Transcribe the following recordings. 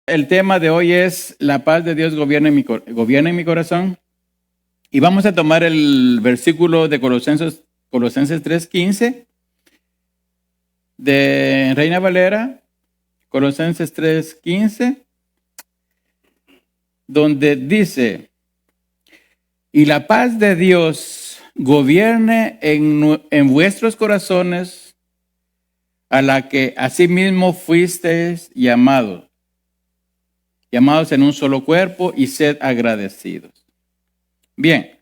El tema de hoy es la paz de Dios gobierna en mi corazón. Y vamos a tomar el versículo de Colosenses 3:15 de Reina Valera, Colosenses 3:15, donde dice: y la paz de Dios gobierne en vuestros corazones, a la que asimismo fuisteis llamados en un solo cuerpo, y sed agradecidos. Bien,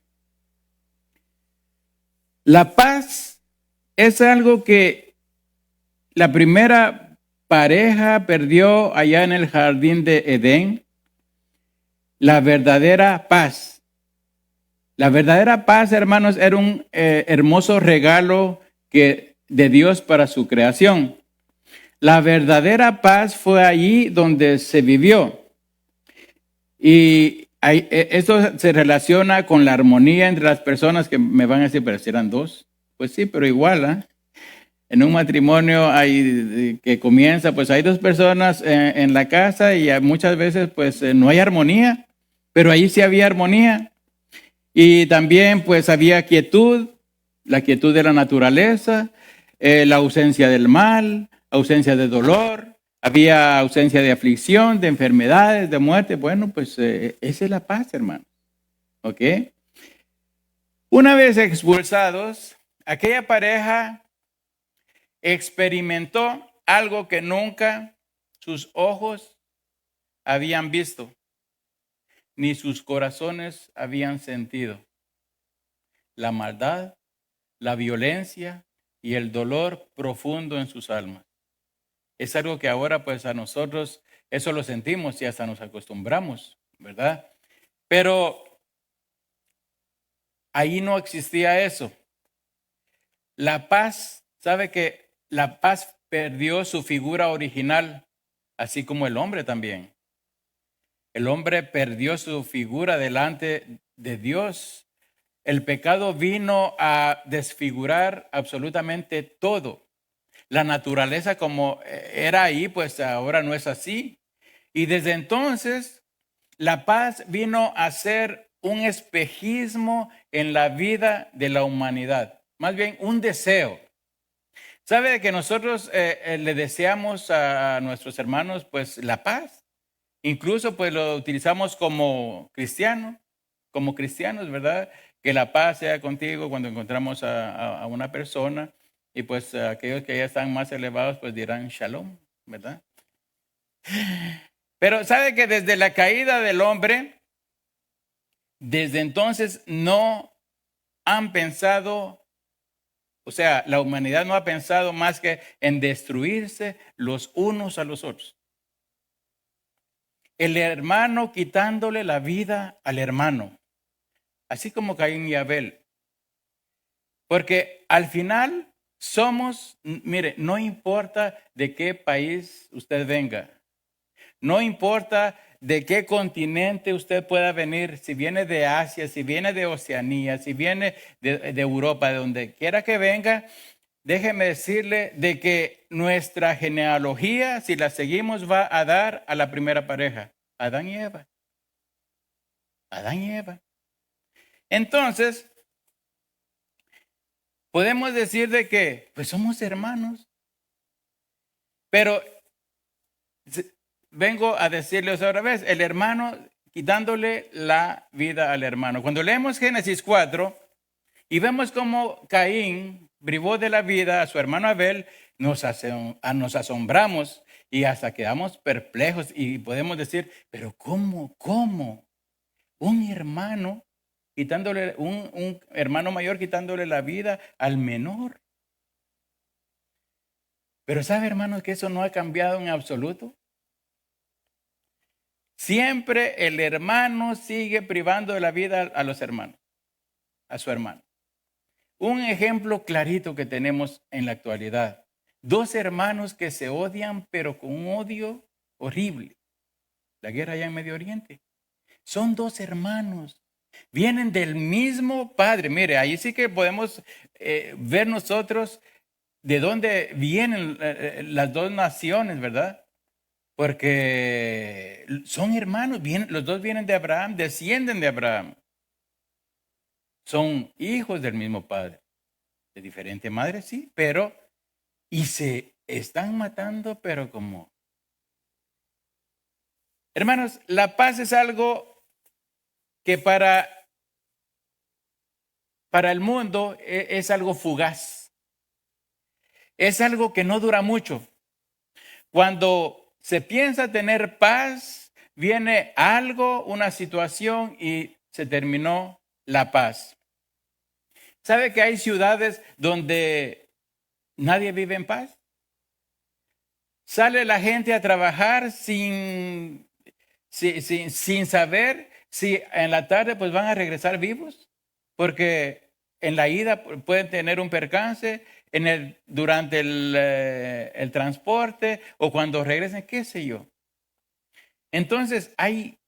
la paz es algo que la primera pareja perdió allá en el jardín de Edén. La verdadera paz. La verdadera paz, hermanos, era un hermoso regalo de Dios para su creación. La verdadera paz fue allí donde se vivió. Y esto se relaciona con la armonía entre las personas, que me van a decir, pero si eran dos. Pues sí, pero igual, ¿eh? En un matrimonio que comienza, pues hay dos personas en la casa y muchas veces pues no hay armonía, pero ahí sí había armonía. Y también pues había quietud, la quietud de la naturaleza, la ausencia del mal, ausencia de dolor, había ausencia de aflicción, de enfermedades, de muerte. Bueno, pues esa es la paz, hermano. ¿Ok? Una vez expulsados, aquella pareja experimentó algo que nunca sus ojos habían visto, ni sus corazones habían sentido: la maldad, la violencia y el dolor profundo en sus almas. Es algo que ahora pues a nosotros eso lo sentimos y hasta nos acostumbramos, ¿verdad? Pero ahí no existía eso. La paz, ¿sabe que la paz perdió su figura original, así como el hombre también? El hombre perdió su figura delante de Dios. El pecado vino a desfigurar absolutamente todo. La naturaleza como era ahí, pues ahora no es así. Y desde entonces, la paz vino a ser un espejismo en la vida de la humanidad. Más bien, un deseo. ¿Sabe que nosotros le deseamos a nuestros hermanos, pues, la paz? Incluso, pues, lo utilizamos como cristianos, ¿verdad? Que la paz sea contigo cuando encontramos a una persona. Y pues aquellos que ya están más elevados, pues dirán shalom, ¿verdad? Pero ¿sabe que desde la caída del hombre, desde entonces no han pensado, o sea, la humanidad no ha pensado más que en destruirse los unos a los otros? El hermano quitándole la vida al hermano, así como Caín y Abel. Porque al final somos, mire, no importa de qué país usted venga, no importa de qué continente usted pueda venir, si viene de Asia, si viene de Oceanía, si viene de Europa, de donde quiera que venga, déjeme decirle de que nuestra genealogía, si la seguimos, va a dar a la primera pareja, Adán y Eva. Adán y Eva. Entonces, podemos decir de que, pues somos hermanos. Pero vengo a decirles otra vez, el hermano quitándole la vida al hermano. Cuando leemos Génesis 4 y vemos cómo Caín privó de la vida a su hermano Abel, nos asombramos y hasta quedamos perplejos y podemos decir, pero ¿cómo? Un hermano quitándole, un hermano mayor quitándole la vida al menor. Pero ¿sabe, hermano, que eso no ha cambiado en absoluto? Siempre el hermano sigue privando de la vida a los hermanos, a su hermano. Un ejemplo clarito que tenemos en la actualidad. Dos hermanos que se odian, pero con un odio horrible. La guerra allá en Medio Oriente. Son dos hermanos. Vienen del mismo padre. Mire, ahí sí que podemos ver nosotros de dónde vienen las dos naciones, ¿verdad? Porque son hermanos, los dos vienen de Abraham, descienden de Abraham. Son hijos del mismo padre, de diferente madre, sí, pero, y se están matando, pero como. Hermanos, la paz es algo que para el mundo es algo fugaz. Es algo que no dura mucho. Cuando se piensa tener paz, viene algo, una situación y se terminó la paz. ¿Sabe que hay ciudades donde nadie vive en paz? Sale la gente a trabajar sin saber si en la tarde pues van a regresar vivos, porque en la ida pueden tener un percance, durante el transporte o cuando regresen, qué sé yo. Entonces hay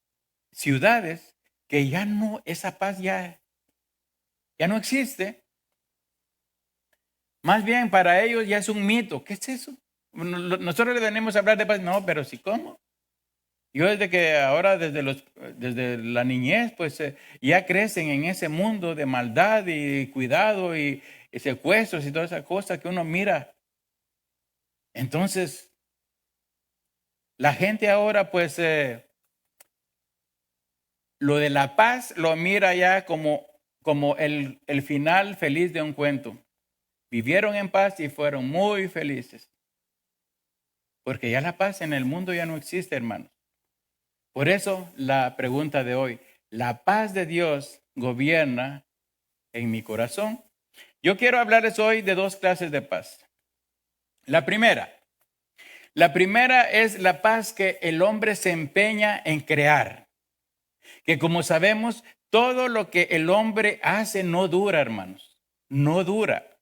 ciudades que ya no, esa paz ya no existe. Más bien para ellos ya es un mito. ¿Qué es eso? Nosotros le venimos a hablar de paz. No, pero sí, ¿cómo? Yo desde que ahora, desde la niñez, pues ya crecen en ese mundo de maldad y cuidado y secuestros y todas esas cosas que uno mira. Entonces, la gente ahora, pues, lo de la paz lo mira ya como el final feliz de un cuento. Vivieron en paz y fueron muy felices. Porque ya la paz en el mundo ya no existe, hermanos. Por eso la pregunta de hoy, ¿la paz de Dios gobierna en mi corazón? Yo quiero hablarles hoy de dos clases de paz. La primera es la paz que el hombre se empeña en crear. Que como sabemos, todo lo que el hombre hace no dura, hermanos. No dura.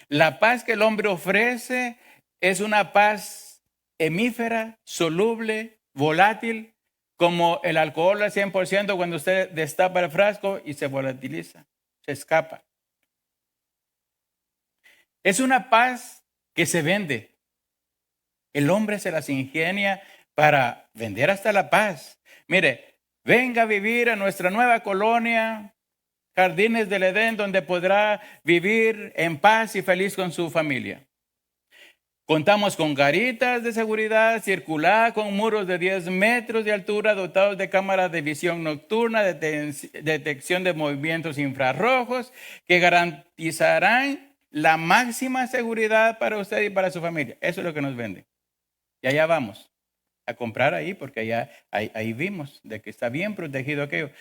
La paz que el hombre ofrece es una paz efímera, soluble, volátil, como el alcohol al 100% cuando usted destapa el frasco y se volatiliza, se escapa. Es una paz que se vende. El hombre se las ingenia para vender hasta la paz. Mire, venga a vivir a nuestra nueva colonia, Jardines del Edén, donde podrá vivir en paz y feliz con su familia. Contamos con garitas de seguridad circular con muros de 10 metros de altura dotados de cámaras de visión nocturna, detección de movimientos infrarrojos que garantizarán la máxima seguridad para usted y para su familia. Eso es lo que nos venden. Y allá vamos a comprar ahí porque allá ahí vimos de que está bien protegido aquello.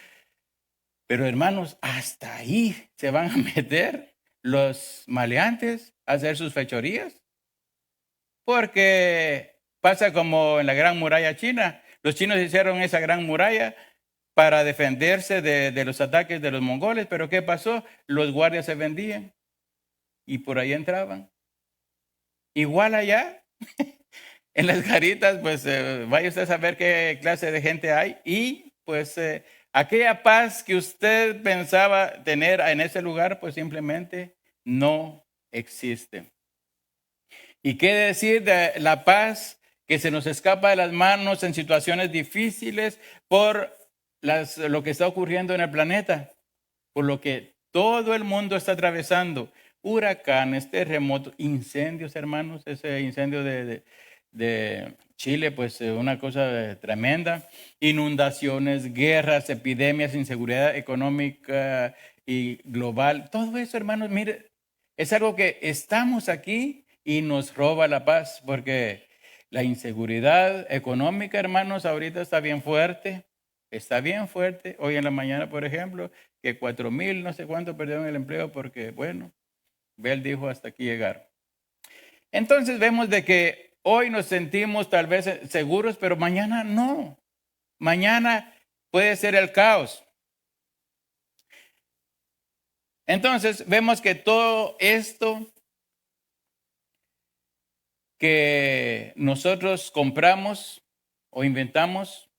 Pero hermanos, hasta ahí se van a meter los maleantes a hacer sus fechorías. Porque pasa como en la Gran Muralla China. Los chinos hicieron esa Gran Muralla para defenderse de los ataques de los mongoles. Pero ¿qué pasó? Los guardias se vendían y por ahí entraban. Igual allá, en las garitas, pues vaya usted a saber qué clase de gente hay. Y pues aquella paz que usted pensaba tener en ese lugar, pues simplemente no existe. ¿Y qué decir de la paz que se nos escapa de las manos en situaciones difíciles por lo que está ocurriendo en el planeta? Por lo que todo el mundo está atravesando. Huracanes, terremotos, incendios, hermanos. Ese incendio de Chile, pues una cosa tremenda. Inundaciones, guerras, epidemias, inseguridad económica y global. Todo eso, hermanos, mire, es algo que estamos aquí y nos roba la paz, porque la inseguridad económica, hermanos, ahorita está bien fuerte. Está bien fuerte. Hoy en la mañana, por ejemplo, que 4,000, no sé cuánto perdieron el empleo porque, bueno, Bell dijo hasta aquí llegar. Entonces vemos de que hoy nos sentimos tal vez seguros, pero mañana no. Mañana puede ser el caos. Entonces vemos que todo esto que nosotros compramos o inventamos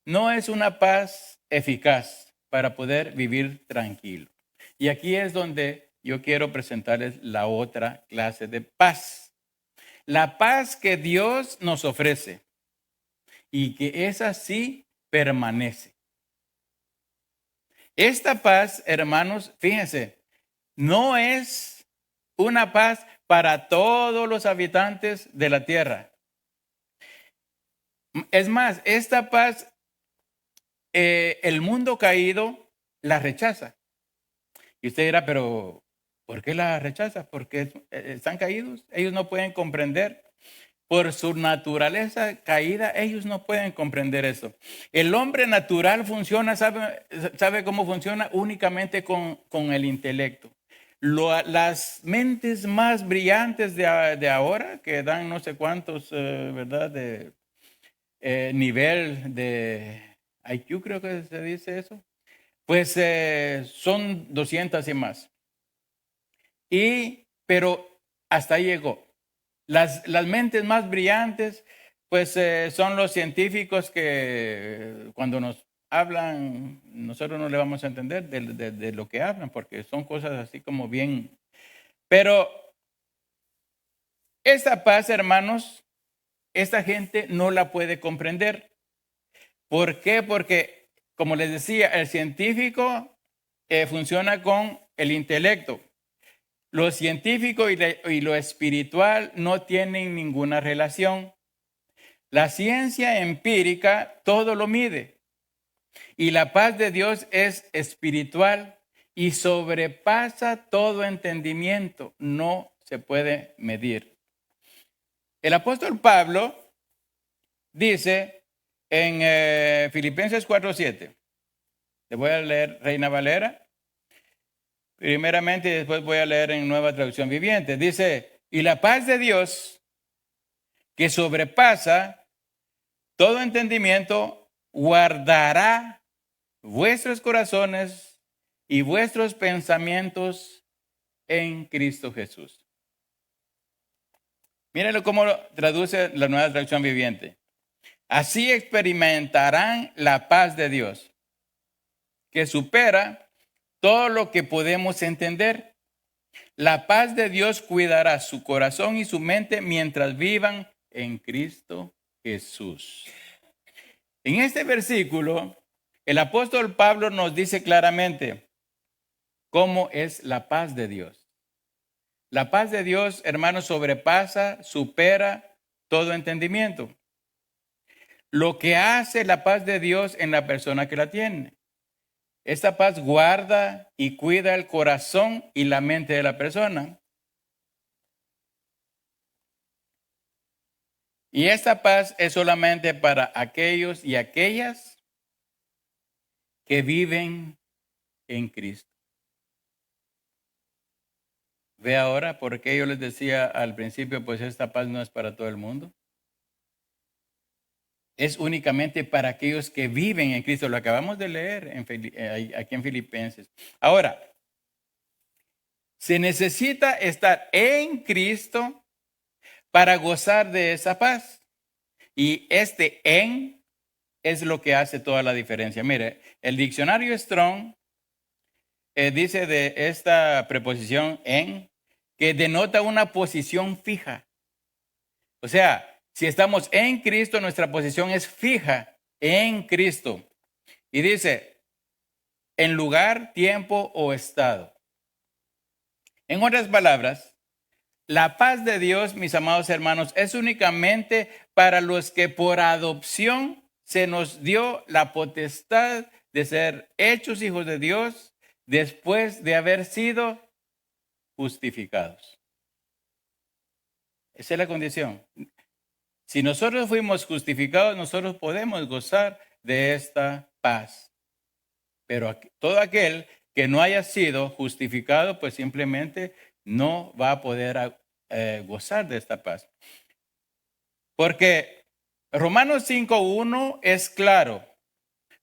no es una paz eficaz para poder vivir tranquilo. Y aquí es donde yo quiero presentarles la otra clase de paz. La paz que Dios nos ofrece y que es así permanece. Esta paz, hermanos, fíjense, no es una paz para todos los habitantes de la tierra. Es más, esta paz, el mundo caído la rechaza. Y usted dirá, pero ¿por qué la rechaza? Porque están caídos, ellos no pueden comprender. Por su naturaleza caída, ellos no pueden comprender eso. El hombre natural funciona, ¿sabe cómo funciona? Únicamente con el intelecto. Las mentes más brillantes de ahora, que dan no sé cuántos, ¿verdad? De nivel de IQ, creo que se dice eso. Pues son 200 y más. Pero hasta ahí llegó. Las mentes más brillantes, pues son los científicos que cuando nos hablan, nosotros no le vamos a entender de lo que hablan, porque son cosas así como bien. Pero esta paz, hermanos, esta gente no la puede comprender. ¿Por qué? Porque, como les decía, el científico funciona con el intelecto. Lo científico y lo espiritual no tienen ninguna relación. La ciencia empírica todo lo mide. Y la paz de Dios es espiritual y sobrepasa todo entendimiento. No se puede medir. El apóstol Pablo dice en Filipenses 4:7. Le voy a leer Reina Valera. Primeramente, y después voy a leer en Nueva Traducción Viviente. Dice, y la paz de Dios, que sobrepasa todo entendimiento, guardará vuestros corazones y vuestros pensamientos en Cristo Jesús. Mírenlo cómo traduce la Nueva Traducción Viviente. Así experimentarán la paz de Dios, que supera todo lo que podemos entender. La paz de Dios cuidará su corazón y su mente mientras vivan en Cristo Jesús. En este versículo, el apóstol Pablo nos dice claramente cómo es la paz de Dios. La paz de Dios, hermanos, sobrepasa, supera todo entendimiento. Lo que hace la paz de Dios en la persona que la tiene. Esta paz guarda y cuida el corazón y la mente de la persona. Y esta paz es solamente para aquellos y aquellas que viven en Cristo. Ve ahora por qué yo les decía al principio, pues esta paz no es para todo el mundo. Es únicamente para aquellos que viven en Cristo. Lo acabamos de leer aquí en Filipenses. Ahora, se necesita estar en Cristo para gozar de esa paz. Y este en es lo que hace toda la diferencia. Mire, el diccionario Strong dice de esta preposición en que denota una posición fija. O sea, si estamos en Cristo, nuestra posición es fija en Cristo. Y dice, en lugar, tiempo o estado. En otras palabras, la paz de Dios, mis amados hermanos, es únicamente para los que por adopción se nos dio la potestad de ser hechos hijos de Dios después de haber sido justificados. Esa es la condición. Si nosotros fuimos justificados, nosotros podemos gozar de esta paz. Pero todo aquel que no haya sido justificado, pues simplemente no va a poder gozar de esta paz. Porque Romanos 5:1 es claro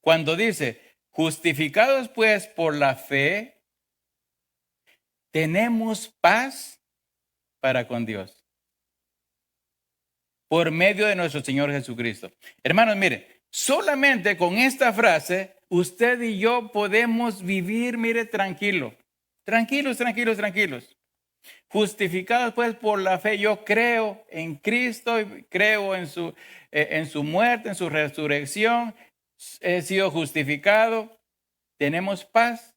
cuando dice, justificados pues por la fe, tenemos paz para con Dios por medio de nuestro Señor Jesucristo. Hermanos, mire, solamente con esta frase, usted y yo podemos vivir, mire, tranquilos. Justificados pues por la fe, yo creo en Cristo, creo en su muerte, en su resurrección. he sido justificado, tenemos paz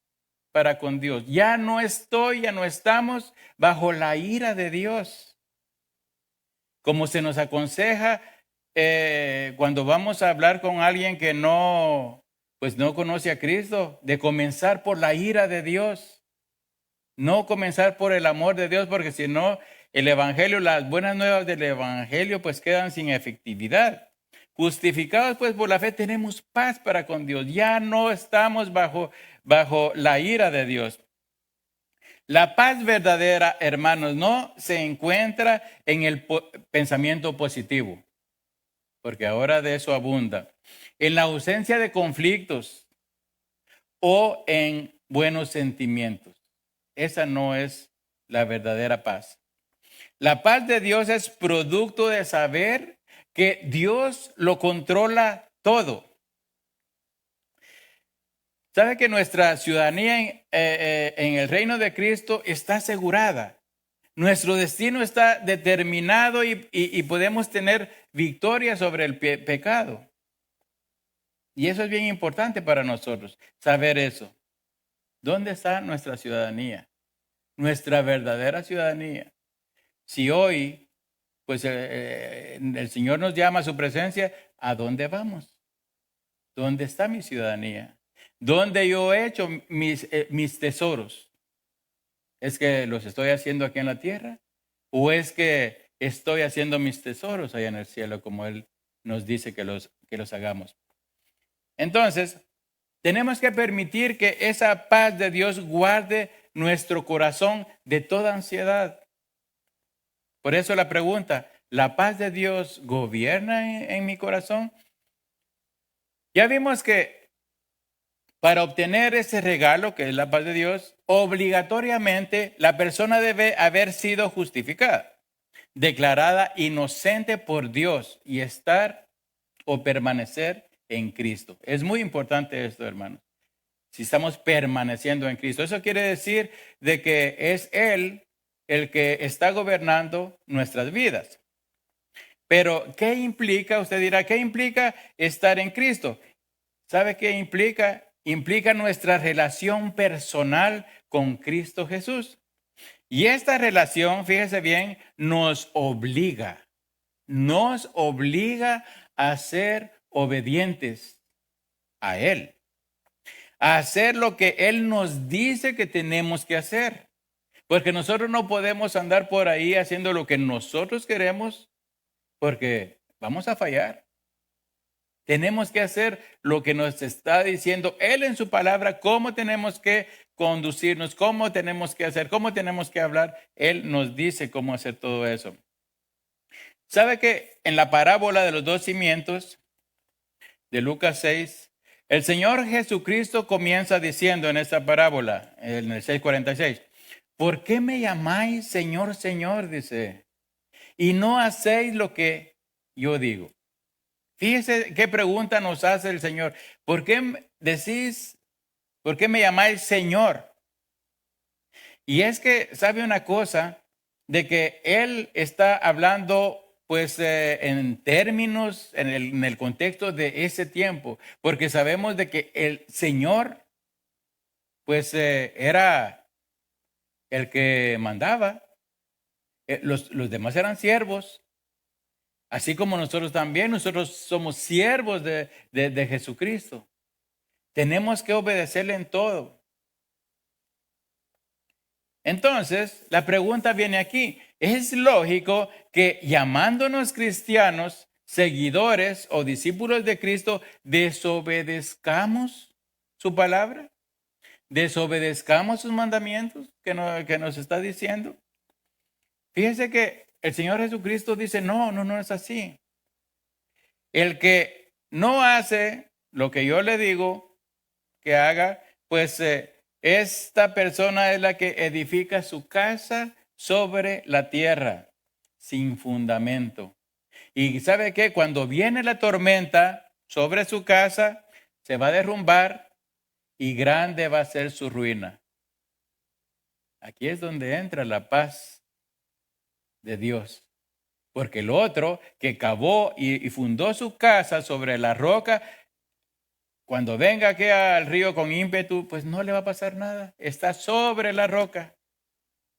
para con Dios. Ya no estamos bajo la ira de Dios. Como se nos aconseja cuando vamos a hablar con alguien que no conoce a Cristo, de comenzar por la ira de Dios. No comenzar por el amor de Dios, porque si no, el evangelio, las buenas nuevas del evangelio, pues quedan sin efectividad. Justificados pues por la fe, tenemos paz para con Dios. Ya no estamos bajo la ira de Dios. La paz verdadera, hermanos, no se encuentra en el pensamiento positivo, porque ahora de eso abunda. En la ausencia de conflictos o en buenos sentimientos. Esa no es la verdadera paz. La paz de Dios es producto de saber que Dios lo controla todo. ¿Sabe que nuestra ciudadanía en el reino de Cristo está asegurada? Nuestro destino está determinado y podemos tener victoria sobre el pecado. Y eso es bien importante para nosotros, saber eso. ¿Dónde está nuestra ciudadanía? Nuestra verdadera ciudadanía. Si hoy, pues el Señor nos llama a su presencia, ¿a dónde vamos? ¿Dónde está mi ciudadanía? ¿Dónde yo he hecho mis tesoros? ¿Es que los estoy haciendo aquí en la tierra? ¿O es que estoy haciendo mis tesoros allá en el cielo, como Él nos dice que los hagamos? Entonces, tenemos que permitir que esa paz de Dios guarde nuestro corazón de toda ansiedad. Por eso la pregunta, ¿la paz de Dios gobierna en mi corazón? Ya vimos que para obtener ese regalo, que es la paz de Dios, obligatoriamente la persona debe haber sido justificada, declarada inocente por Dios y estar o permanecer en Cristo. Es muy importante esto, hermanos. Si estamos permaneciendo en Cristo, eso quiere decir de que es Él el que está gobernando nuestras vidas. Pero, ¿qué implica? Usted dirá, ¿qué implica estar en Cristo? ¿Sabe qué implica? Implica nuestra relación personal con Cristo Jesús. Y esta relación, fíjese bien, nos obliga a ser obedientes a Él, a hacer lo que Él nos dice que tenemos que hacer. Porque nosotros no podemos andar por ahí haciendo lo que nosotros queremos, porque vamos a fallar. Tenemos que hacer lo que nos está diciendo Él en su palabra, cómo tenemos que conducirnos, cómo tenemos que hacer, cómo tenemos que hablar. Él nos dice cómo hacer todo eso. ¿Sabe que en la parábola de los dos cimientos de Lucas 6, el Señor Jesucristo comienza diciendo en esta parábola, en el 6:46, ¿por qué me llamáis Señor, Señor? Dice, y no hacéis lo que yo digo. Fíjese qué pregunta nos hace el Señor. ¿Por qué me llamáis Señor? Y es que sabe una cosa, de que Él está hablando pues en términos, en el contexto de ese tiempo, porque sabemos de que el Señor pues era el que mandaba. Los demás eran siervos. Así como nosotros también, nosotros somos siervos de Jesucristo. Tenemos que obedecerle en todo. Entonces, la pregunta viene aquí. ¿Es lógico que llamándonos cristianos, seguidores o discípulos de Cristo, desobedezcamos su palabra? ¿Desobedezcamos sus mandamientos que nos está diciendo? Fíjese que el Señor Jesucristo dice, no es así. El que no hace lo que yo le digo que haga, pues esta persona es la que edifica su casa sobre la tierra, sin fundamento. Y ¿sabe qué? Cuando viene la tormenta sobre su casa, se va a derrumbar y grande va a ser su ruina. Aquí es donde entra la paz de Dios. Porque el otro que cavó y fundó su casa sobre la roca, cuando venga aquí al río con ímpetu, pues no le va a pasar nada. Está sobre la roca.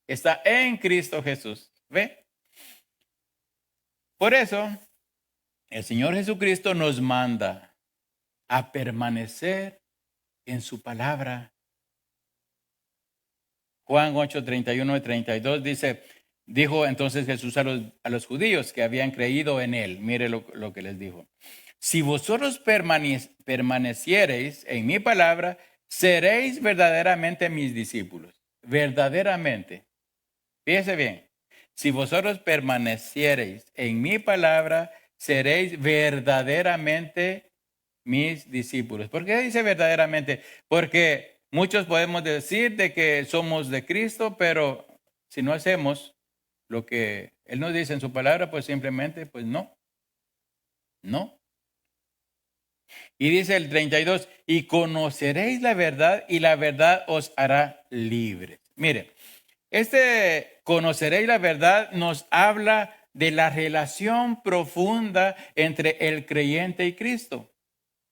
Está en Cristo Jesús. ¿Ve? Por eso, el Señor Jesucristo nos manda a permanecer en su palabra. Juan 8, 31 y 32 dice, dijo entonces Jesús a los judíos que habían creído en él. Mire lo que les dijo. Si vosotros permaneciereis en mi palabra, seréis verdaderamente mis discípulos. Verdaderamente. Fíjese bien. Si vosotros permaneciereis en mi palabra, seréis verdaderamente mis discípulos. ¿Por qué dice verdaderamente? Porque muchos podemos decir de que somos de Cristo, pero si no hacemos lo que Él nos dice en su palabra, pues simplemente, pues no. No. Y dice el 32, y conoceréis la verdad y la verdad os hará libres. Mire, conoceréis la verdad nos habla de la relación profunda entre el creyente y Cristo.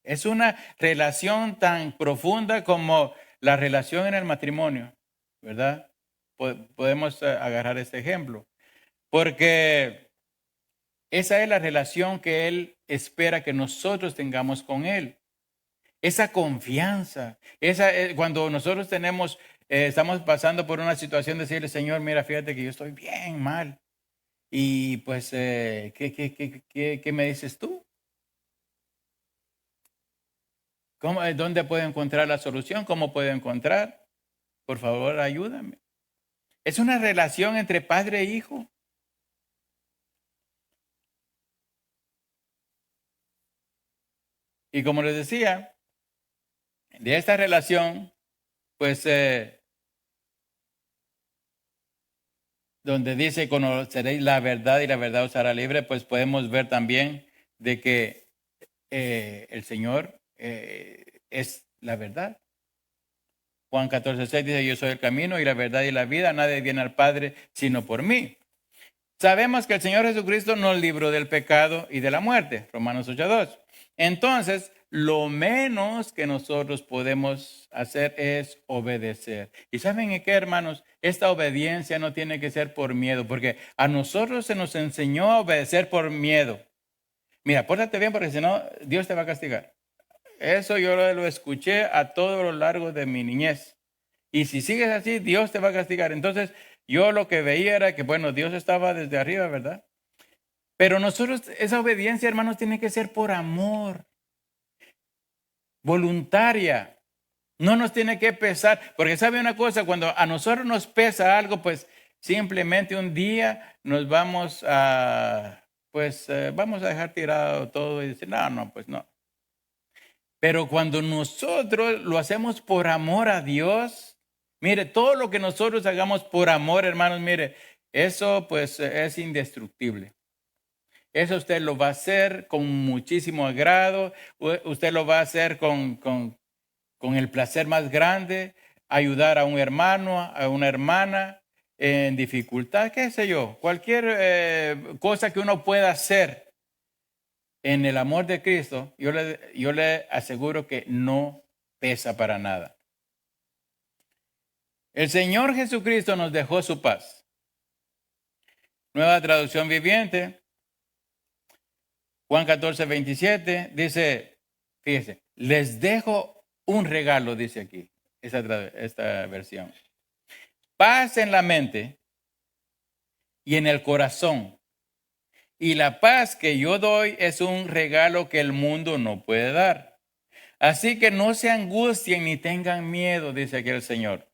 Es una relación tan profunda como la relación en el matrimonio, ¿verdad? Podemos agarrar este ejemplo, porque esa es la relación que Él espera que nosotros tengamos con Él. Esa confianza, cuando nosotros estamos pasando por una situación de decirle, Señor, mira, fíjate que yo estoy bien mal. Y pues, ¿qué me dices tú? ¿Dónde puedo encontrar la solución? ¿Cómo puedo encontrar? Por favor, ayúdame. Es una relación entre padre e hijo. Y como les decía, de esta relación, pues, donde dice conoceréis la verdad y la verdad os hará libre, pues podemos ver también de que el Señor es la verdad. Juan 14:6 dice, yo soy el camino y la verdad y la vida, nadie viene al Padre sino por mí. Sabemos que el Señor Jesucristo nos libró del pecado y de la muerte, Romanos 8:2. Entonces, lo menos que nosotros podemos hacer es obedecer. ¿Y saben qué, hermanos? Esta obediencia no tiene que ser por miedo, porque a nosotros se nos enseñó a obedecer por miedo. Mira, pórtate bien porque si no, Dios te va a castigar. Eso yo lo escuché a todo lo largo de mi niñez. Y si sigues así, Dios te va a castigar. Entonces, yo lo que veía era que, bueno, Dios estaba desde arriba, ¿verdad? Pero nosotros, esa obediencia, hermanos, tiene que ser por amor, voluntaria. No nos tiene que pesar, porque sabe una cosa, cuando a nosotros nos pesa algo, pues simplemente un día nos vamos vamos a dejar tirado todo y decir, no, pues no. Pero cuando nosotros lo hacemos por amor a Dios, mire, todo lo que nosotros hagamos por amor, hermanos, mire, eso pues es indestructible. Eso usted lo va a hacer con muchísimo agrado, usted lo va a hacer con el placer más grande, ayudar a un hermano, a una hermana en dificultad, qué sé yo, cualquier cosa que uno pueda hacer en el amor de Cristo, yo le aseguro que no pesa para nada. El Señor Jesucristo nos dejó su paz. Nueva traducción viviente, Juan 14:27, dice, fíjese, les dejo un regalo, dice aquí, esta versión. Paz en la mente y en el corazón. Y la paz que yo doy es un regalo que el mundo no puede dar. Así que no se angustien ni tengan miedo, dice aquí el Señor.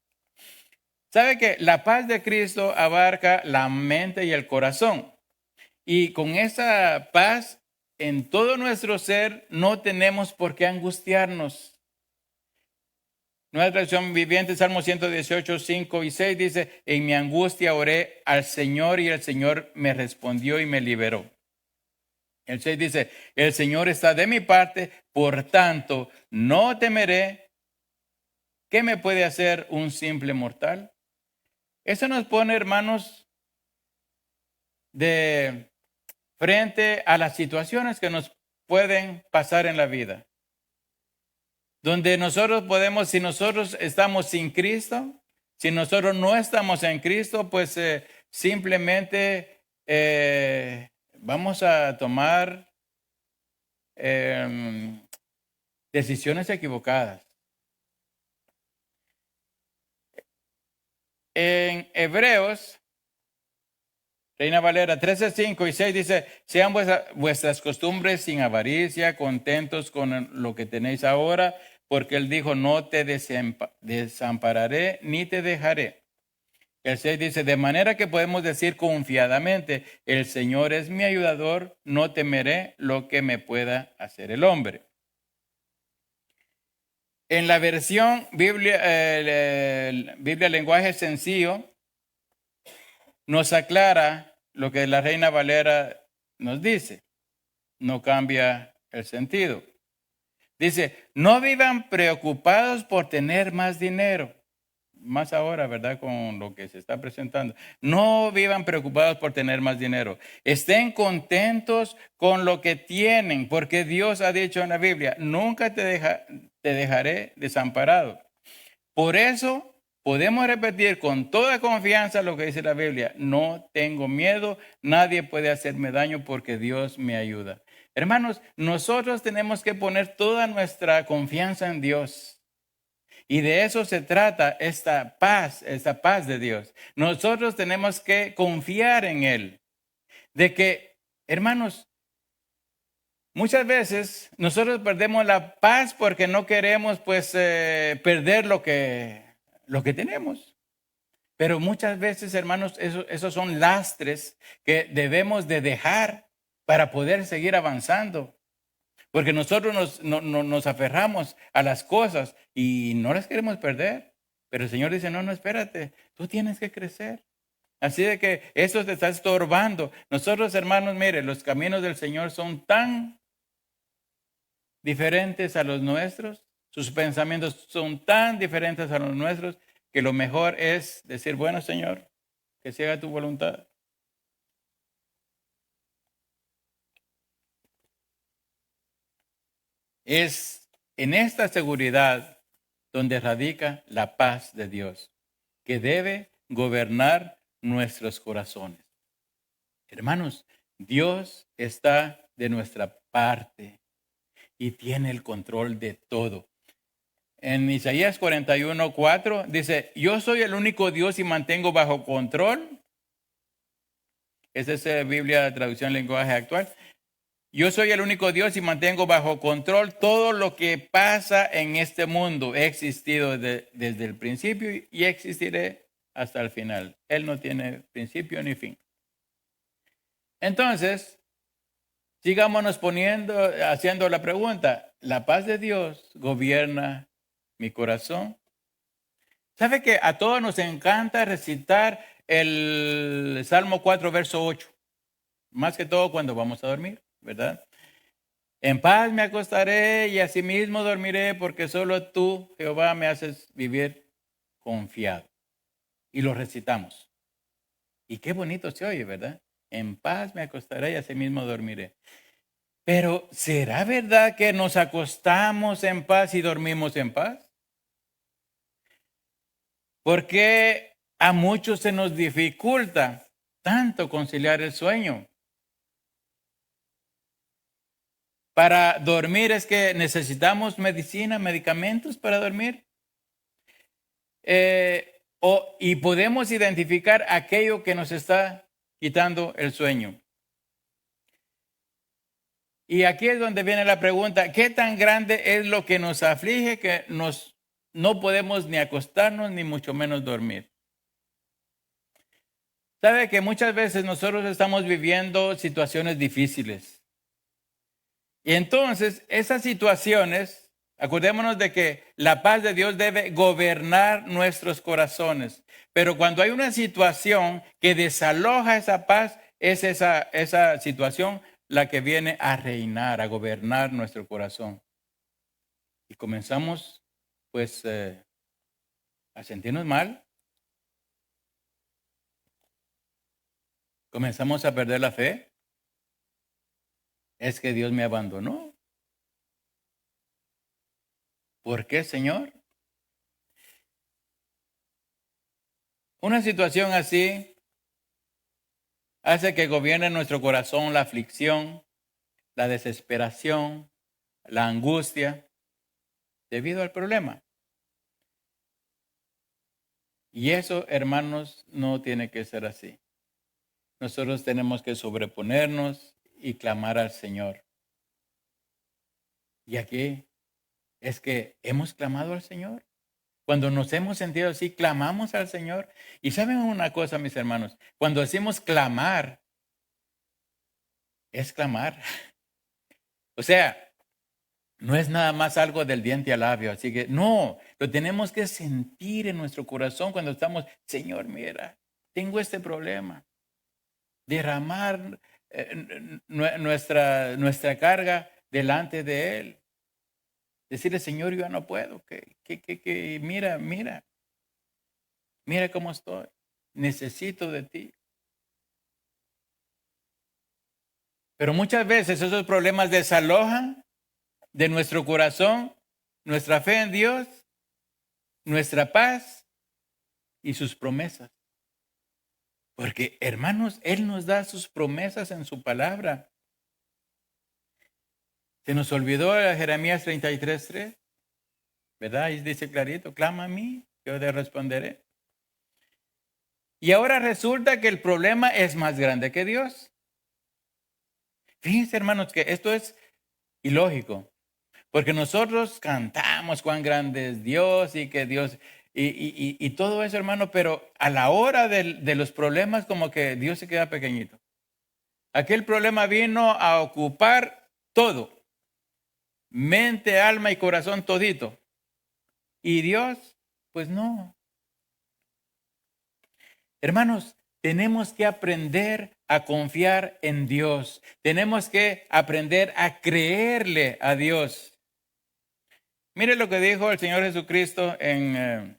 ¿Sabe que la paz de Cristo abarca la mente y el corazón? Y con esa paz en todo nuestro ser no tenemos por qué angustiarnos. Nueva traducción viviente, Salmo 118, 5 y 6 dice, en mi angustia oré al Señor y el Señor me respondió y me liberó. El 6 dice, el Señor está de mi parte, por tanto, no temeré. ¿Qué me puede hacer un simple mortal? Eso nos pone, hermanos, de frente a las situaciones que nos pueden pasar en la vida. donde nosotros podemos, si nosotros estamos sin Cristo, si nosotros no estamos en Cristo, pues simplemente vamos a tomar decisiones equivocadas. En Hebreos, Reina Valera 13, 5 y 6 dice, sean vuestras costumbres sin avaricia, contentos con lo que tenéis ahora, porque él dijo, no te desampararé ni te dejaré. El 6 dice, de manera que podemos decir confiadamente, el Señor es mi ayudador, no temeré lo que me pueda hacer el hombre. En la versión Biblia lenguaje sencillo, nos aclara lo que la Reina Valera nos dice. No cambia el sentido. Dice, no vivan preocupados por tener más dinero. Más ahora, ¿verdad? Con lo que se está presentando. No vivan preocupados por tener más dinero. Estén contentos con lo que tienen, porque Dios ha dicho en la Biblia, nunca te dejaré desamparado. Por eso podemos repetir con toda confianza lo que dice la Biblia. No tengo miedo, nadie puede hacerme daño porque Dios me ayuda. Hermanos, nosotros tenemos que poner toda nuestra confianza en Dios. Y de eso se trata esta paz de Dios. Nosotros tenemos que confiar en Él. De que, hermanos, muchas veces nosotros perdemos la paz porque no queremos pues perder lo que tenemos. Pero muchas veces, hermanos, esos son lastres que debemos de dejar para poder seguir avanzando. Porque nosotros nos aferramos a las cosas y no las queremos perder. Pero el Señor dice, no, espérate, tú tienes que crecer. Así de que eso te está estorbando. Nosotros, hermanos, mire, los caminos del Señor son tan diferentes a los nuestros, sus pensamientos son tan diferentes a los nuestros, que lo mejor es decir, bueno, Señor, que se haga tu voluntad. Es en esta seguridad donde radica la paz de Dios, que debe gobernar nuestros corazones. Hermanos, Dios está de nuestra parte y tiene el control de todo. En Isaías 41:4 dice, yo soy el único Dios y mantengo bajo control. Esa es la Biblia, traducción lenguaje actual. Yo soy el único Dios y mantengo bajo control todo lo que pasa en este mundo. He existido desde el principio y existiré hasta el final. Él no tiene principio ni fin. Entonces, sigámonos haciendo la pregunta, ¿la paz de Dios gobierna mi corazón? ¿Sabe que a todos nos encanta recitar el Salmo 4, verso 8? Más que todo cuando vamos a dormir, ¿verdad? En paz me acostaré y asimismo dormiré, porque solo tú, Jehová, me haces vivir confiado. Y lo recitamos. Y qué bonito se oye, ¿verdad? En paz me acostaré y asimismo dormiré. Pero ¿será verdad que nos acostamos en paz y dormimos en paz? Porque a muchos se nos dificulta tanto conciliar el sueño. Para dormir es que necesitamos medicina, medicamentos para dormir. Y podemos identificar aquello que nos está quitando el sueño. Y aquí es donde viene la pregunta, ¿qué tan grande es lo que nos aflige que no podemos ni acostarnos ni mucho menos dormir? Sabe que muchas veces nosotros estamos viviendo situaciones difíciles. Y entonces esas situaciones, acordémonos de que la paz de Dios debe gobernar nuestros corazones. Pero cuando hay una situación que desaloja esa paz, es esa situación la que viene a reinar, a gobernar nuestro corazón. Y comenzamos pues a sentirnos mal. Comenzamos a perder la fe. Es que Dios me abandonó. ¿Por qué, Señor? Una situación así hace que gobierne en nuestro corazón la aflicción, la desesperación, la angustia, debido al problema. Y eso, hermanos, no tiene que ser así. Nosotros tenemos que sobreponernos y clamar al Señor. Y aquí es que hemos clamado al Señor. Cuando nos hemos sentido así, clamamos al Señor. Y saben una cosa, mis hermanos, cuando decimos clamar, es clamar. O sea, no es nada más algo del diente al labio. Así que no, lo tenemos que sentir en nuestro corazón cuando estamos, Señor, mira, tengo este problema. Derramar nuestra carga delante de Él. Decirle, Señor, yo ya no puedo. Mira cómo estoy. Necesito de ti. Pero muchas veces esos problemas desalojan de nuestro corazón nuestra fe en Dios, nuestra paz y sus promesas. Porque, hermanos, Él nos da sus promesas en su palabra. Se nos olvidó Jeremías 33:3, ¿verdad? Y dice clarito, clama a mí, yo te responderé. Y ahora resulta que el problema es más grande que Dios. Fíjense, hermanos, que esto es ilógico. Porque nosotros cantamos cuán grande es Dios y que Dios... Y todo eso, hermano, pero a la hora de los problemas como que Dios se queda pequeñito. Aquel problema vino a ocupar todo. Mente, alma y corazón todito. Y Dios, pues no. Hermanos, tenemos que aprender a confiar en Dios. Tenemos que aprender a creerle a Dios. Mire lo que dijo el Señor Jesucristo en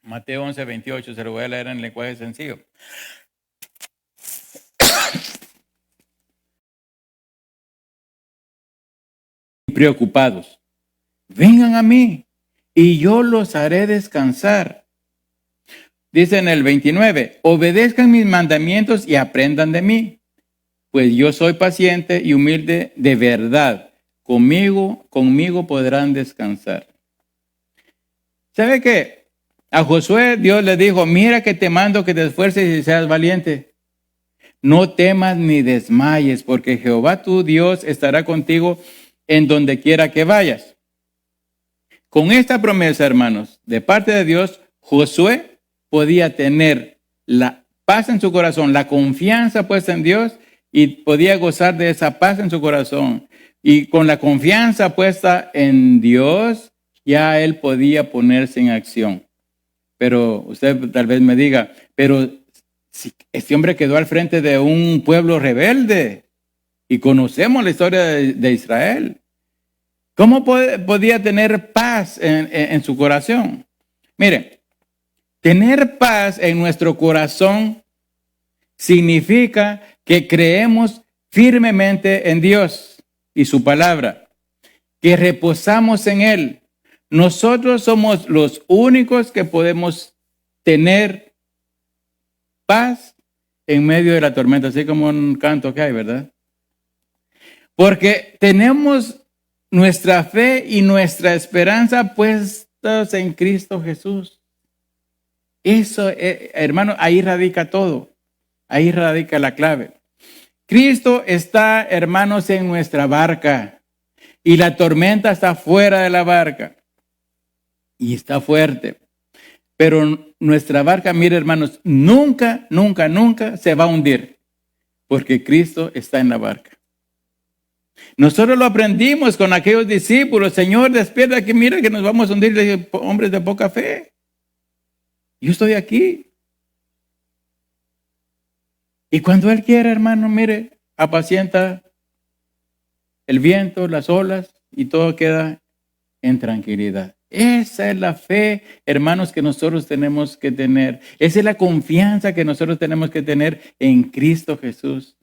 Mateo 11:28. Se lo voy a leer en lenguaje sencillo. Preocupados, vengan a mí y yo los haré descansar. Dice en el 29, obedezcan mis mandamientos y aprendan de mí, pues yo soy paciente y humilde de verdad. Conmigo podrán descansar. ¿Sabe qué? A Josué Dios le dijo, mira que te mando que te esfuerces y seas valiente. No temas ni desmayes, porque Jehová tu Dios estará contigo en donde quiera que vayas. Con esta promesa, hermanos, de parte de Dios, Josué podía tener la paz en su corazón, la confianza puesta en Dios y podía gozar de esa paz en su corazón. Y con la confianza puesta en Dios, ya él podía ponerse en acción. Pero usted tal vez me diga, pero si este hombre quedó al frente de un pueblo rebelde y conocemos la historia de Israel, ¿cómo podía tener paz en su corazón? Mire, tener paz en nuestro corazón significa que creemos firmemente en Dios y su palabra, que reposamos en Él. Nosotros somos los únicos que podemos tener paz en medio de la tormenta, así como un canto que hay, ¿verdad? Porque tenemos nuestra fe y nuestra esperanza puestas en Cristo Jesús. Eso, hermano, ahí radica todo. Ahí radica la clave. Cristo está, hermanos, en nuestra barca y la tormenta está fuera de la barca y está fuerte. Pero nuestra barca, mire, hermanos, nunca se va a hundir porque Cristo está en la barca. Nosotros lo aprendimos con aquellos discípulos. Señor, despierta que mira que nos vamos a hundir. Le dije, hombres de poca fe. Yo estoy aquí. Y cuando Él quiere, hermano, mire, apacienta el viento, las olas y todo queda en tranquilidad. Esa es la fe, hermanos, que nosotros tenemos que tener. Esa es la confianza que nosotros tenemos que tener en Cristo Jesús.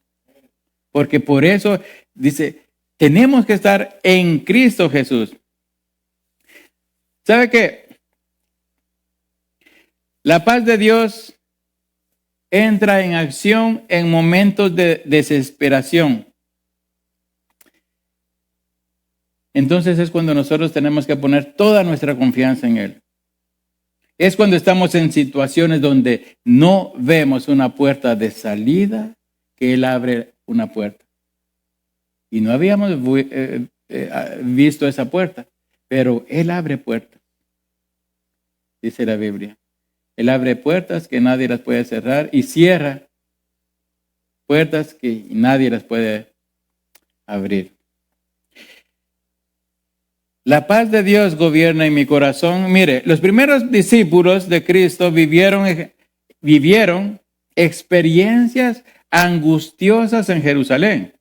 Porque por eso dice, tenemos que estar en Cristo Jesús. ¿Sabe qué? La paz de Dios entra en acción en momentos de desesperación. Entonces es cuando nosotros tenemos que poner toda nuestra confianza en Él. Es cuando estamos en situaciones donde no vemos una puerta de salida, que Él abre una puerta. Y no habíamos visto esa puerta, pero Él abre puertas, dice la Biblia. Él abre puertas que nadie las puede cerrar y cierra puertas que nadie las puede abrir. La paz de Dios gobierna en mi corazón. Mire, los primeros discípulos de Cristo vivieron experiencias angustiosas en Jerusalén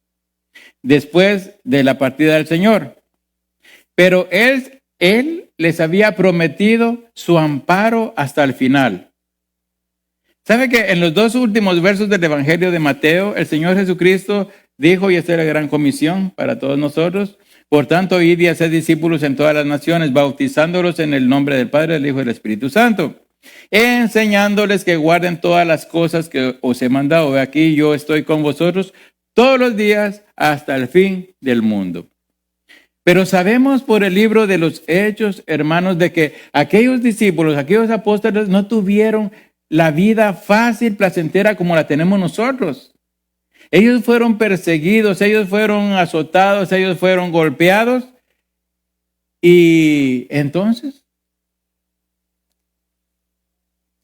después de la partida del Señor. Pero Él les había prometido su amparo hasta el final. ¿Sabe que en los dos últimos versos del Evangelio de Mateo, el Señor Jesucristo dijo, y esta es la gran comisión para todos nosotros: por tanto, id y haced discípulos en todas las naciones, bautizándolos en el nombre del Padre, del Hijo y del Espíritu Santo, enseñándoles que guarden todas las cosas que os he mandado. He aquí, yo estoy con vosotros todos los días hasta el fin del mundo. Pero sabemos por el libro de los Hechos, hermanos, de que aquellos discípulos, aquellos apóstoles no tuvieron la vida fácil, placentera como la tenemos nosotros. Ellos fueron perseguidos, ellos fueron azotados, ellos fueron golpeados. Y entonces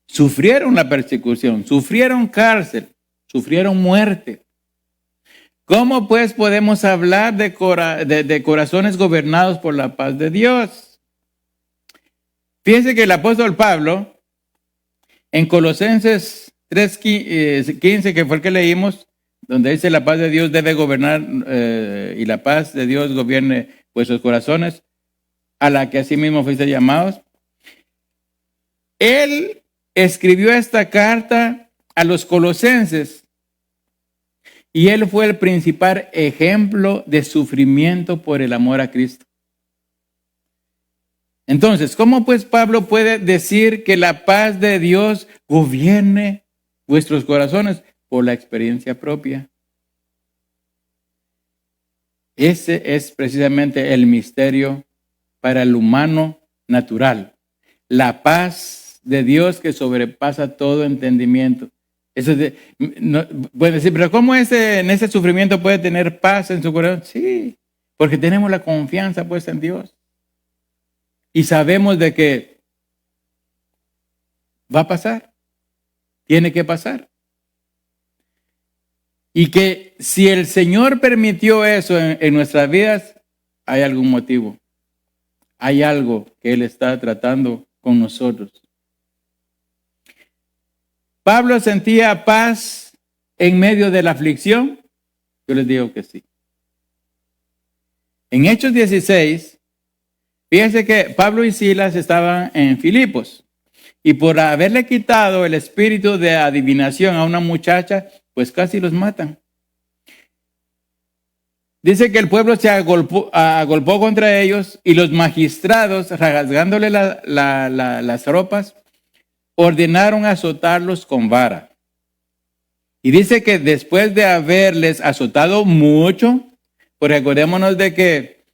sufrieron la persecución, sufrieron cárcel, sufrieron muerte. ¿Cómo pues podemos hablar de corazones gobernados por la paz de Dios? Fíjense que el apóstol Pablo, en Colosenses 3:15, que fue el que leímos, donde dice la paz de Dios debe gobernar y la paz de Dios gobierne vuestros corazones, a la que asimismo fuiste llamados. Él escribió esta carta a los colosenses y él fue el principal ejemplo de sufrimiento por el amor a Cristo. Entonces, ¿cómo pues Pablo puede decir que la paz de Dios gobierne vuestros corazones? Por la experiencia propia. Ese es precisamente el misterio para el humano natural. La paz de Dios que sobrepasa todo entendimiento. Eso pueden decir, pero ¿cómo en ese sufrimiento puede tener paz en su corazón? Sí, porque tenemos la confianza puesta en Dios. Y sabemos de que va a pasar. Tiene que pasar. Y que si el Señor permitió eso en nuestras vidas, hay algún motivo. Hay algo que Él está tratando con nosotros. ¿Pablo sentía paz en medio de la aflicción? Yo les digo que sí. En Hechos 16, fíjense que Pablo y Silas estaban en Filipos. Y por haberle quitado el espíritu de adivinación a una muchacha, pues casi los matan. Dice que el pueblo se agolpó contra ellos y los magistrados, rasgándole las ropas, ordenaron azotarlos con vara. Y dice que después de haberles azotado mucho, pues recordémonos de que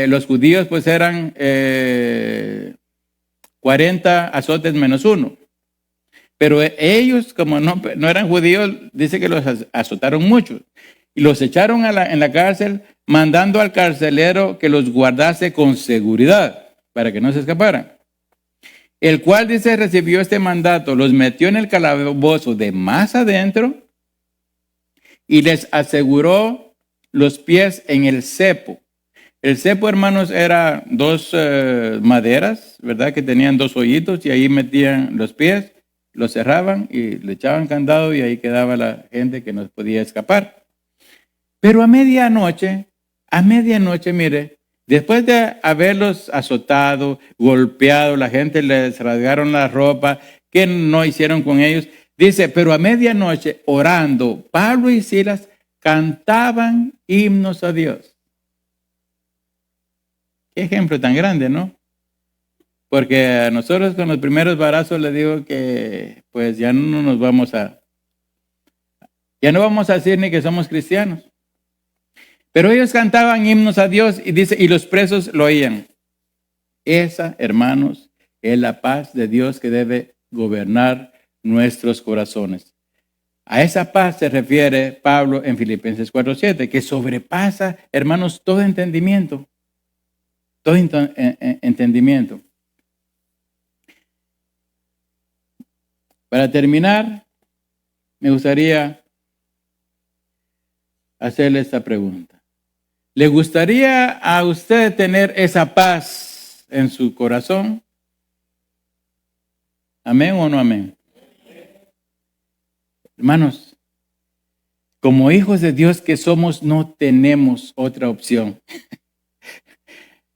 los judíos pues eran 40 azotes menos uno. Pero ellos, como no eran judíos, dice que los azotaron mucho. Y los echaron en la cárcel, mandando al carcelero que los guardase con seguridad, para que no se escaparan. El cual, dice, recibió este mandato, los metió en el calabozo de más adentro y les aseguró los pies en el cepo. El cepo, hermanos, era dos maderas, ¿verdad? Que tenían dos hoyitos y ahí metían los pies. Lo cerraban y le echaban candado y ahí quedaba la gente que no podía escapar. Pero a medianoche, mire, después de haberlos azotado, golpeado, la gente les rasgaron la ropa, ¿qué no hicieron con ellos? Dice, pero a medianoche, orando, Pablo y Silas cantaban himnos a Dios. Qué ejemplo tan grande, ¿no? Porque a nosotros con los primeros embarazos les digo que pues ya no vamos a decir ni que somos cristianos. Pero ellos cantaban himnos a Dios y dice, y los presos lo oían. Esa, hermanos, es la paz de Dios que debe gobernar nuestros corazones. A esa paz se refiere Pablo en Filipenses 4:7, que sobrepasa, hermanos, todo entendimiento. Todo entendimiento. Para terminar, me gustaría hacerle esta pregunta. ¿Le gustaría a usted tener esa paz en su corazón? ¿Amén o no amén? Hermanos, como hijos de Dios que somos, no tenemos otra opción.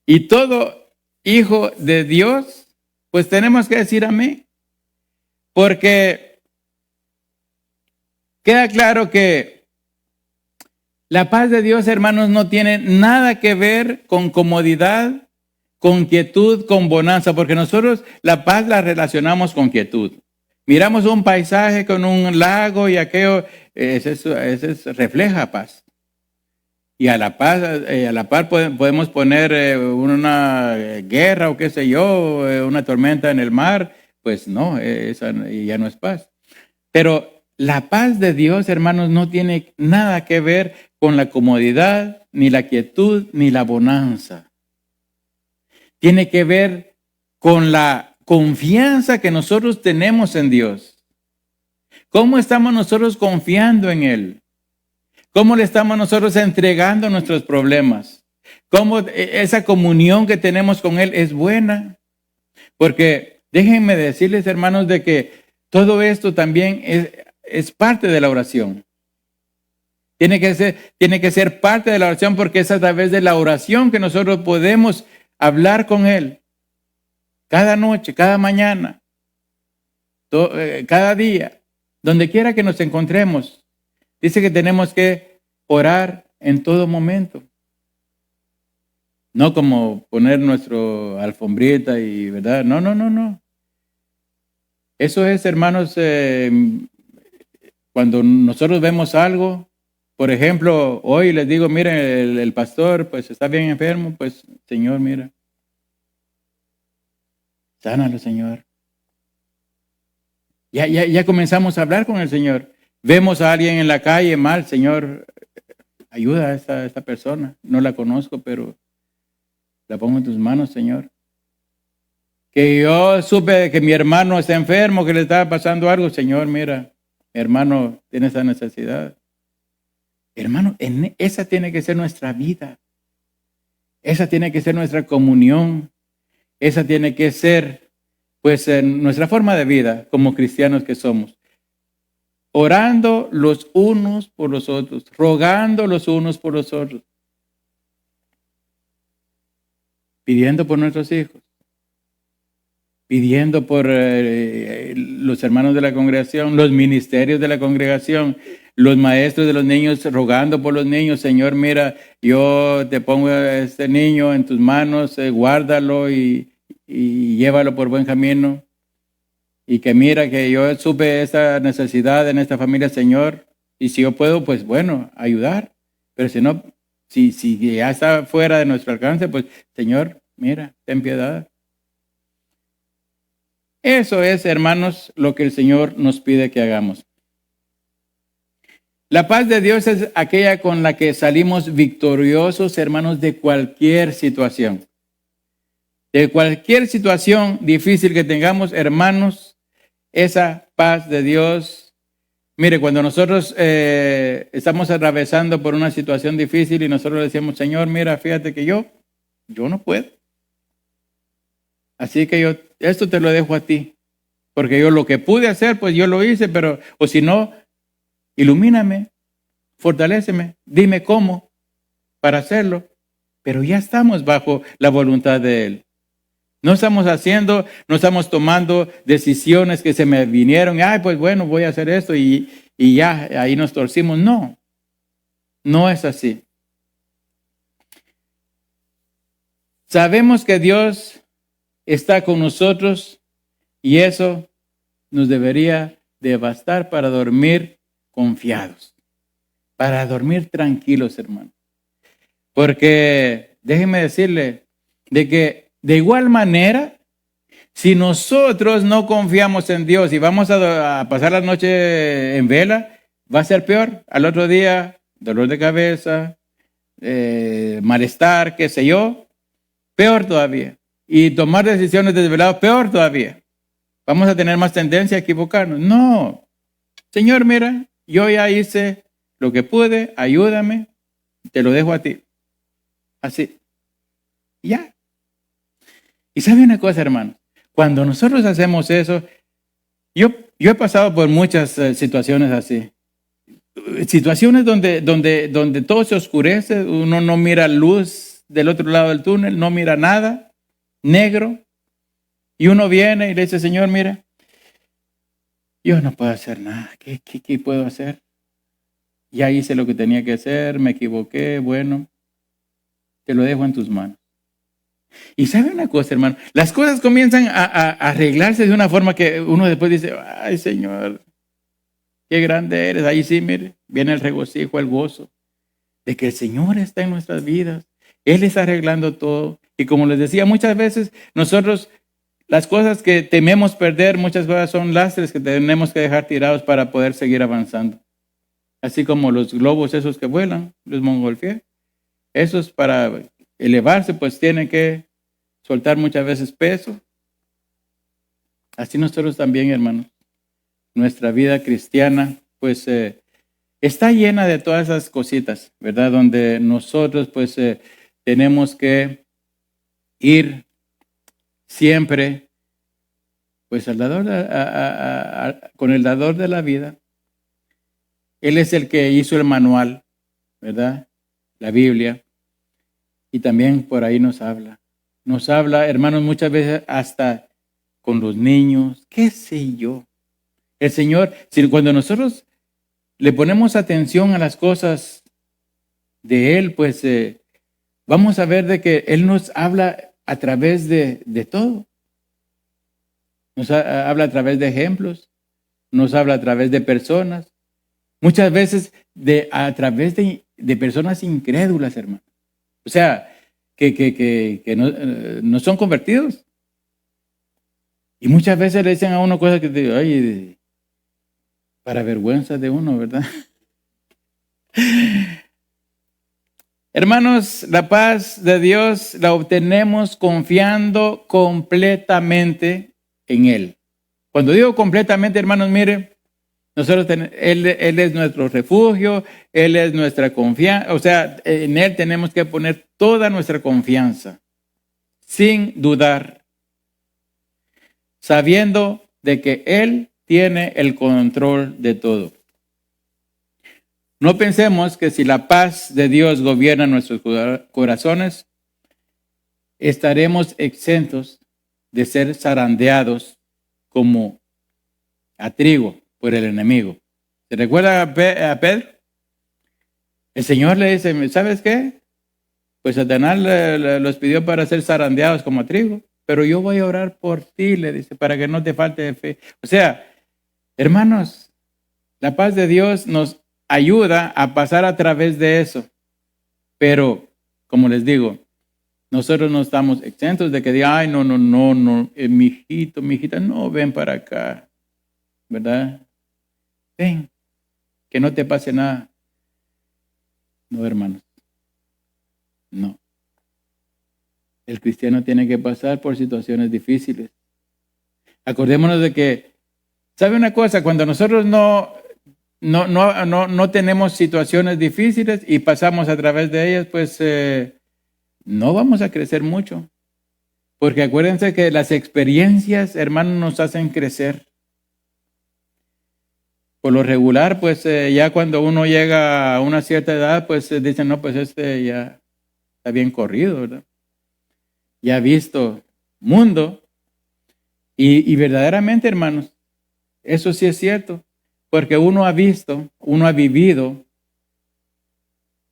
Y todo hijo de Dios, pues tenemos que decir amén. Porque queda claro que la paz de Dios, hermanos, no tiene nada que ver con comodidad, con quietud, con bonanza, porque nosotros la paz la relacionamos con quietud. Miramos un paisaje con un lago y aquello, eso refleja paz. Y a la par podemos poner una guerra o qué sé yo, una tormenta en el mar, pues no, esa ya no es paz. Pero la paz de Dios, hermanos, no tiene nada que ver con la comodidad, ni la quietud, ni la bonanza. Tiene que ver con la confianza que nosotros tenemos en Dios. ¿Cómo estamos nosotros confiando en Él? ¿Cómo le estamos nosotros entregando nuestros problemas? ¿Cómo esa comunión que tenemos con Él es buena? Porque déjenme decirles, hermanos, de que todo esto también es parte de la oración. Tiene que ser parte de la oración porque es a través de la oración que nosotros podemos hablar con Él. Cada noche, cada mañana, cada día, donde quiera que nos encontremos. Dice que tenemos que orar en todo momento. No como poner nuestro alfombrita y, ¿verdad? No. Eso es, hermanos, cuando nosotros vemos algo, por ejemplo, hoy les digo, miren, el pastor pues está bien enfermo, pues, Señor, mira. Sánalo, Señor. Ya comenzamos a hablar con el Señor. Vemos a alguien en la calle mal, Señor, ayuda a esta persona. No la conozco, pero la pongo en tus manos, Señor. Que yo supe que mi hermano está enfermo, que le estaba pasando algo, Señor, mira, mi hermano tiene esa necesidad. Hermano, esa tiene que ser nuestra vida. Esa tiene que ser nuestra comunión. Esa tiene que ser, pues, nuestra forma de vida como cristianos que somos. Orando los unos por los otros, rogando los unos por los otros, pidiendo por nuestros hijos, pidiendo por los hermanos de la congregación, los ministerios de la congregación, los maestros de los niños, rogando por los niños. Señor, mira, yo te pongo a este niño en tus manos, guárdalo y llévalo por buen camino. Y que mira que yo supe esta necesidad en esta familia, Señor, y si yo puedo, pues bueno, ayudar. Pero si no, si ya está fuera de nuestro alcance, pues Señor, mira, ten piedad. Eso es, hermanos, lo que el Señor nos pide que hagamos. La paz de Dios es aquella con la que salimos victoriosos, hermanos, de cualquier situación. De cualquier situación difícil que tengamos, hermanos, esa paz de Dios. Mire, cuando nosotros estamos atravesando por una situación difícil y nosotros le decimos, Señor, mira, fíjate que yo no puedo. Así que esto te lo dejo a ti. Porque yo lo que pude hacer, pues yo lo hice, pero, o si no, ilumíname, fortaléceme, dime cómo para hacerlo. Pero ya estamos bajo la voluntad de Él. No estamos tomando decisiones que se me vinieron. Ay, pues bueno, voy a hacer esto y ya, ahí nos torcimos. No es así. Sabemos que Dios está con nosotros y eso nos debería de bastar para dormir confiados, para dormir tranquilos, hermano. Porque déjeme decirle de que de igual manera, si nosotros no confiamos en Dios y vamos a pasar la noche en vela, va a ser peor. Al otro día, dolor de cabeza, malestar, qué sé yo, peor todavía. Y tomar decisiones desveladas, peor todavía. Vamos a tener más tendencia a equivocarnos. No, Señor, mira, yo ya hice lo que pude, ayúdame, te lo dejo a ti. Así, ya. Y sabe una cosa, hermano, cuando nosotros hacemos eso, yo he pasado por muchas situaciones así. Situaciones donde todo se oscurece, uno no mira luz del otro lado del túnel, no mira nada, negro, y uno viene y le dice, Señor, mira, yo no puedo hacer nada, ¿qué puedo hacer? Ya hice lo que tenía que hacer, me equivoqué, bueno, te lo dejo en tus manos. Y sabe una cosa, hermano, las cosas comienzan a arreglarse de una forma que uno después dice, ay, Señor, qué grande eres. Ahí sí, mire, viene el regocijo, el gozo de que el Señor está en nuestras vidas. Él está arreglando todo. Y como les decía, muchas veces nosotros, las cosas que tememos perder, muchas veces son lastres que tenemos que dejar tirados para poder seguir avanzando. Así como los globos esos que vuelan, los montgolfier, esos para elevarse pues tienen que soltar muchas veces peso. Así nosotros también, hermanos. Nuestra vida cristiana pues está llena de todas esas cositas, ¿verdad? Donde nosotros pues tenemos que ir siempre pues al dador, con el dador de la vida. Él es el que hizo el manual, ¿verdad? La Biblia. Y también por ahí nos habla. Nos habla, hermanos, muchas veces hasta con los niños, qué sé yo. El Señor, cuando nosotros le ponemos atención a las cosas de Él, pues vamos a ver de que Él nos habla a través de todo. Nos habla a través de ejemplos, nos habla a través de personas, muchas veces a través de personas incrédulas, hermano. O sea, que no son convertidos. Y muchas veces le dicen a uno cosas que te ay, para vergüenza de uno, ¿verdad? Hermanos, la paz de Dios la obtenemos confiando completamente en Él. Cuando digo completamente, hermanos, miren, nosotros Él es nuestro refugio, Él es nuestra confianza, o sea, en Él tenemos que poner toda nuestra confianza, sin dudar, sabiendo de que Él tiene el control de todo. No pensemos que si la paz de Dios gobierna nuestros corazones, estaremos exentos de ser zarandeados como a trigo por el enemigo. ¿Se recuerda a Pedro? El Señor le dice, ¿sabes qué? Pues Satanás los pidió para ser zarandeados como a trigo, pero yo voy a orar por ti, le dice, para que no te falte de fe. O sea, hermanos, la paz de Dios nos ayuda a pasar a través de eso. Pero, como les digo, nosotros no estamos exentos de que digan, ay, no, mi hijito, mi hijita, no, ven para acá, ¿verdad? Ven, que no te pase nada. No, hermanos, no. El cristiano tiene que pasar por situaciones difíciles. Acordémonos de que, ¿sabe una cosa? Cuando nosotros no tenemos situaciones difíciles y pasamos a través de ellas, pues no vamos a crecer mucho. Porque acuérdense que las experiencias, hermanos, nos hacen crecer. Por lo regular, pues ya cuando uno llega a una cierta edad, pues dicen, no, pues ya está bien corrido, ¿verdad? Ya ha visto mundo. Y verdaderamente, hermanos, eso sí es cierto. Porque uno ha visto, uno ha vivido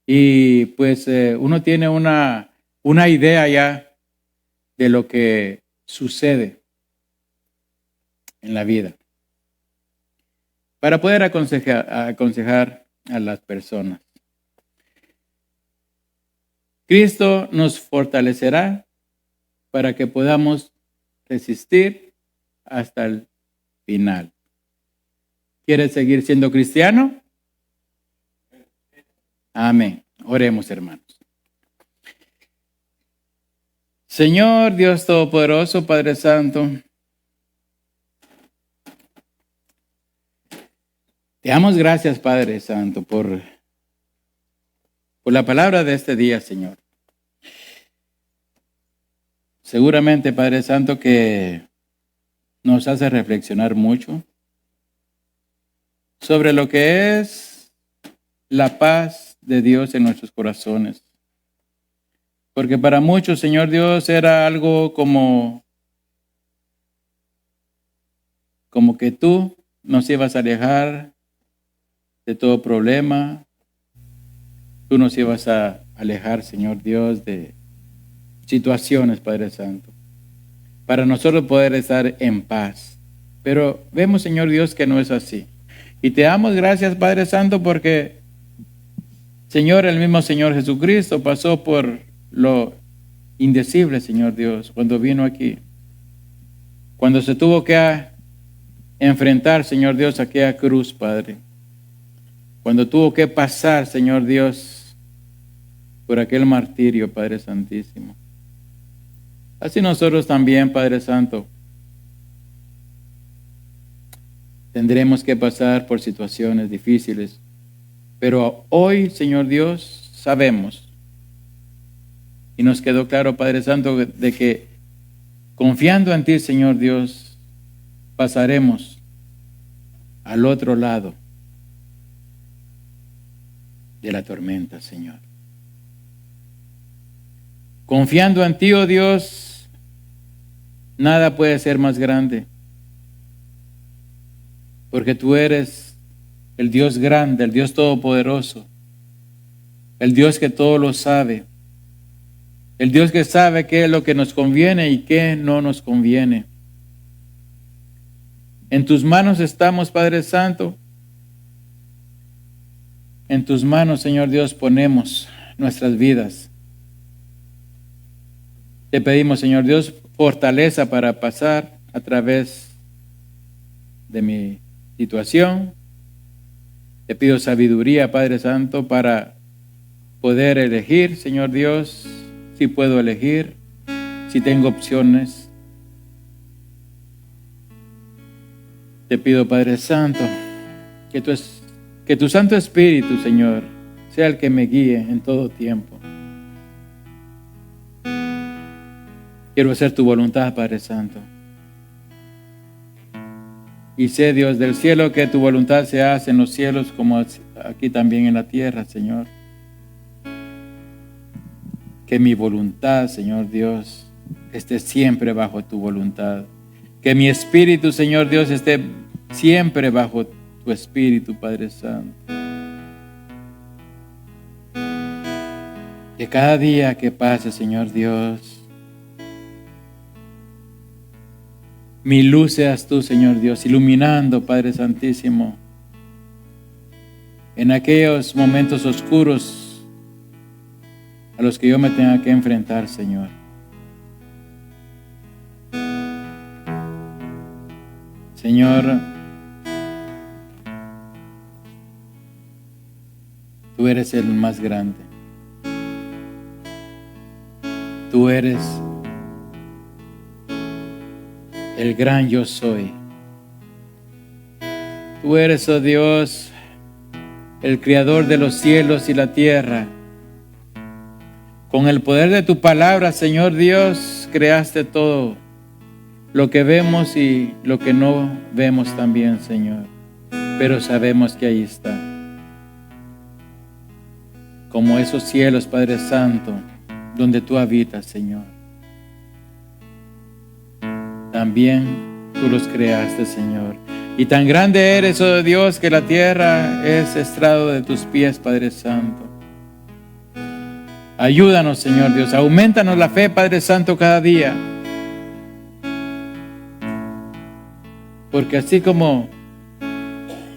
y pues uno tiene una idea ya de lo que sucede en la vida para poder aconsejar a las personas. Cristo nos fortalecerá para que podamos resistir hasta el final. ¿Quieres seguir siendo cristiano? Amén. Oremos, hermanos. Señor Dios Todopoderoso, Padre Santo, te damos gracias, Padre Santo, por la palabra de este día, Señor. Seguramente, Padre Santo, que nos hace reflexionar mucho sobre lo que es la paz de Dios en nuestros corazones. Porque para muchos, Señor Dios, era algo como que tú nos ibas a alejar de todo problema. Tú nos ibas a alejar, Señor Dios, de situaciones, Padre Santo, para nosotros poder estar en paz. Pero vemos, Señor Dios, que no es así. Y te damos gracias, Padre Santo, porque, Señor, el mismo Señor Jesucristo pasó por lo indecible, Señor Dios, cuando vino aquí. Cuando se tuvo que enfrentar, Señor Dios, a aquella cruz, Padre. Cuando tuvo que pasar, Señor Dios, por aquel martirio, Padre Santísimo. Así nosotros también, Padre Santo, tendremos que pasar por situaciones difíciles. Pero hoy, Señor Dios, sabemos, y nos quedó claro, Padre Santo, de que confiando en ti, Señor Dios, pasaremos al otro lado de la tormenta, Señor. Confiando en ti, oh Dios, nada puede ser más grande, porque tú eres el Dios grande, el Dios todopoderoso, el Dios que todo lo sabe, el Dios que sabe qué es lo que nos conviene y qué no nos conviene. En tus manos estamos, Padre Santo. En tus manos, Señor Dios, ponemos nuestras vidas. Te pedimos, Señor Dios, fortaleza para pasar a través de mi situación. Te pido sabiduría, Padre Santo, para poder elegir, Señor Dios, si puedo elegir, si tengo opciones. Te pido, Padre Santo, que tu Santo Espíritu, Señor, sea el que me guíe en todo tiempo. Quiero hacer tu voluntad, Padre Santo. Y sé, Dios del cielo, que tu voluntad se hace en los cielos como aquí también en la tierra, Señor. Que mi voluntad, Señor Dios, esté siempre bajo tu voluntad. Que mi espíritu, Señor Dios, esté siempre bajo tu espíritu, Padre Santo. Que cada día que pase, Señor Dios, mi luz seas tú, Señor Dios, iluminando, Padre Santísimo, en aquellos momentos oscuros a los que yo me tenga que enfrentar, Señor. Señor, tú eres el más grande. Tú eres el gran yo soy. Tú eres, oh Dios, el creador de los cielos y la tierra. Con el poder de tu palabra, Señor Dios, creaste todo lo que vemos y lo que no vemos también, Señor. Pero sabemos que ahí está. Como esos cielos, Padre Santo, donde tú habitas, Señor. También tú los creaste, Señor. Y tan grande eres, oh Dios, que la tierra es estrado de tus pies, Padre Santo. Ayúdanos, Señor Dios. Aumentanos la fe, Padre Santo, cada día. Porque así como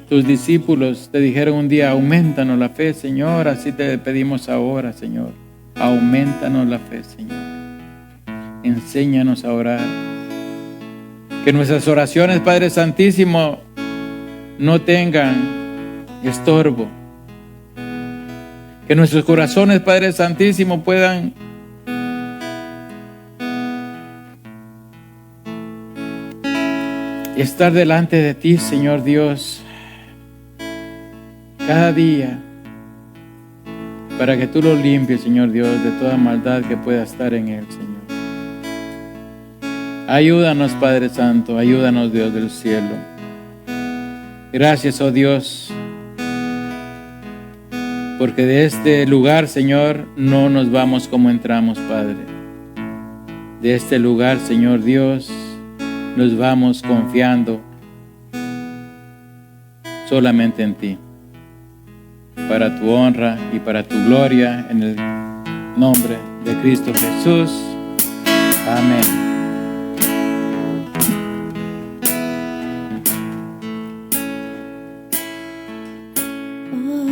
tus discípulos te dijeron un día, aumentanos la fe, Señor, así te pedimos ahora, Señor. Aumentanos la fe, Señor. Enséñanos a orar. Que nuestras oraciones, Padre Santísimo, no tengan estorbo. Que nuestros corazones, Padre Santísimo, puedan estar delante de ti, Señor Dios, cada día, para que tú lo limpies, Señor Dios, de toda maldad que pueda estar en él, Señor. Ayúdanos, Padre Santo, ayúdanos, Dios del cielo. Gracias, oh Dios, porque de este lugar, Señor, no nos vamos como entramos, Padre. De este lugar, Señor Dios, nos vamos confiando solamente en ti, para tu honra y para tu gloria, en el nombre de Cristo Jesús. Amén. Oh.